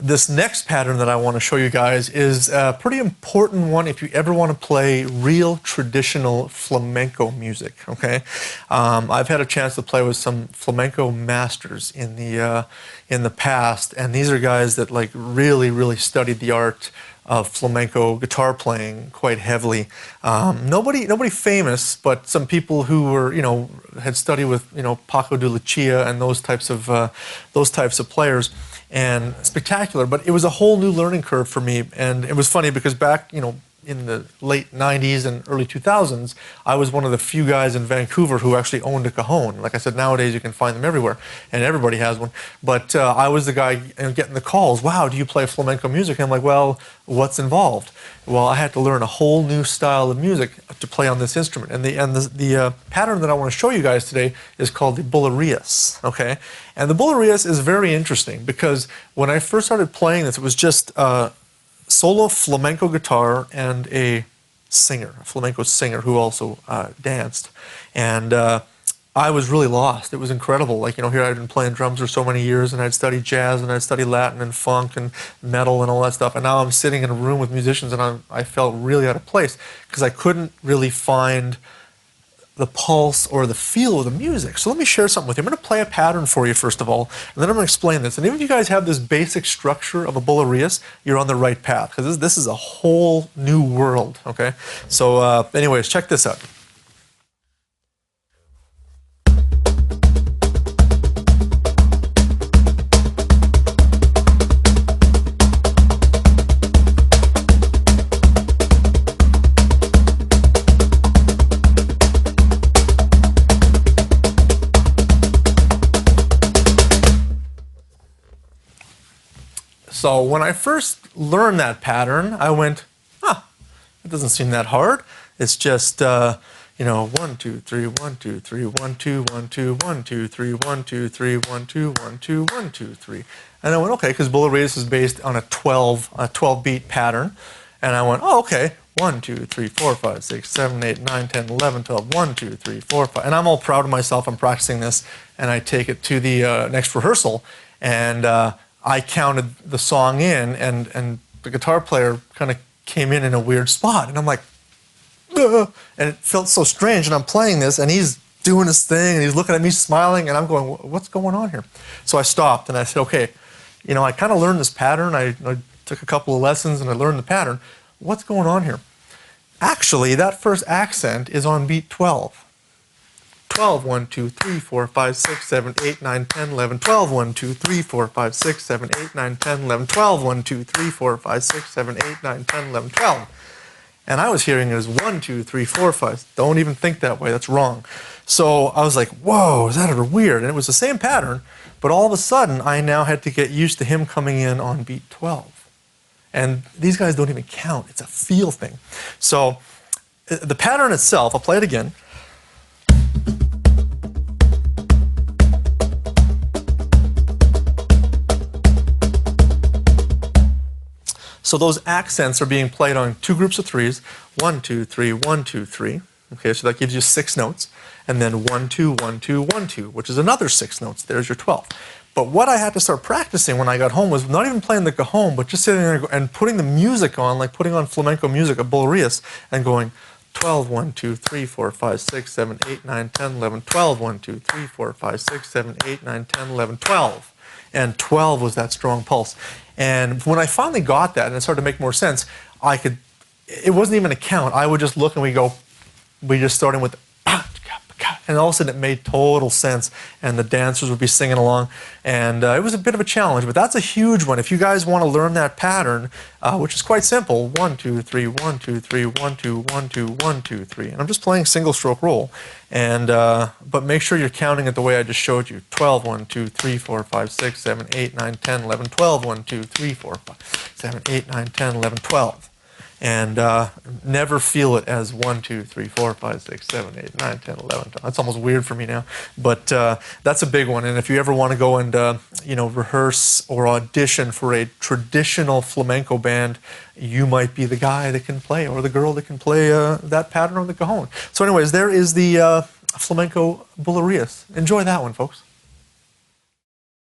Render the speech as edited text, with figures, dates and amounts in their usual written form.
This next pattern that I want to show you guys is a pretty important one if you ever want to play real traditional flamenco music, okay? I've had a chance to play with some flamenco masters in the past, and these are guys that like really studied the art of flamenco guitar playing quite heavily. Nobody famous, but some people who were, had studied with, Paco de Lucia and those types of players. And spectacular, but it was a whole new learning curve for me. And it was funny because back, in the late 90s and early 2000s, I was one of the few guys in Vancouver who actually owned a cajon. Like I said, nowadays you can find them everywhere, and everybody has one. But I was the guy getting the calls, wow, do you play flamenco music? And I'm like, well, what's involved? Well, I had to learn a whole new style of music to play on this instrument. And the pattern that I want to show you guys today is called the bulerías, okay? And the bulerías is very interesting because when I first started playing this, it was just solo flamenco guitar and a flamenco singer who also danced. And I was really lost. It was incredible. Like, here I'd been playing drums for so many years, and I'd studied jazz, and I'd studied Latin and funk and metal and all that stuff. And now I'm sitting in a room with musicians, and I felt really out of place because I couldn't really find the pulse or the feel of the music. So let me share something with you. I'm going to play a pattern for you first of all, and then I'm going to explain this. And even if you guys have this basic structure of a bulerías, you're on the right path because this is a whole new world, okay? So anyways, check this out. So when I first learned that pattern, I went, it doesn't seem that hard. It's just, 1, 2, 3, 1, 2, 3, 1, 2, 1, 2, 1, 2, 3, 1, 2, 3, 1, 2, 1, 2, 1, 2, 3. And I went, okay, because bulerías is based on a 12-beat pattern. And I went, oh, okay, 1, 2, 3, 4, 5, 6, 7, 8, 9, 10, 11, 12, 1, 2, 3, 4, 5. And I'm all proud of myself. I'm practicing this, and I take it to the next rehearsal, and I counted the song in, and the guitar player kind of came in a weird spot. And I'm like, ugh! And it felt so strange. And I'm playing this, and he's doing his thing, and he's looking at me smiling, and I'm going, what's going on here? So I stopped, and I said, okay, I kind of learned this pattern. I took a couple of lessons, and I learned the pattern. What's going on here? Actually, that first accent is on beat 12. 12, 1, 2, 3, 4, 5, 6, 7, 8, 9, 10, 11, 12, 1, 2, 3, 4, 5, 6, 7, 8, 9, 10, 11, 12, 1, 2, 3, 4, 5, 6, 7, 8, 9, 10, 11, 12. And I was hearing it as 1, 2, 3, 4, 5. Don't even think that way. That's wrong. So I was like, whoa, is that weird? And it was the same pattern, but all of a sudden I now had to get used to him coming in on beat 12. And these guys don't even count. It's a feel thing. So the pattern itself, I'll play it again. So those accents are being played on two groups of threes, 1, 2, 3, 1, 2, 3. Okay, so that gives you 6 notes. And then 1, 2, 1, 2, 1, 2, which is another 6 notes. There's your 12. But what I had to start practicing when I got home was not even playing the cajon, but just sitting there and putting the music on, like putting on flamenco music, a bulerías, and going 12, 1, 2, 3, 4, 5, 6, 7, 8, 9, 10, 11, 12, 1, 2, 3, 4, 5, 6, 7, 8, 9, 10, 11, 12. And 12 was that strong pulse. And when I finally got that and it started to make more sense, it wasn't even a count. I would just look and we just started with, and all of a sudden it made total sense. And the dancers would be singing along. And it was a bit of a challenge, but that's a huge one. If you guys want to learn that pattern, which is quite simple, 1, 2, 3, 1, 2, 3, 1, 2, 1, 2, 1, 2, 3. And I'm just playing single stroke roll. And, but make sure you're counting it the way I just showed you. 12, 1, 2, 3, 4, 5, 6, 7, 8, 9, 10, 11, 12, 1, 2, 3, 4, 5, 7, 8, 9, 10, 11, 12. And never feel it as 1, 2, 3, 4, 5, 6, 7, 8, 9, 10, 11, 12. That's almost weird for me now. But that's a big one. And if you ever want to go and rehearse or audition for a traditional flamenco band, you might be the guy that can play or the girl that can play that pattern on the cajon. So anyways, there is the flamenco bulerías. Enjoy that one, folks.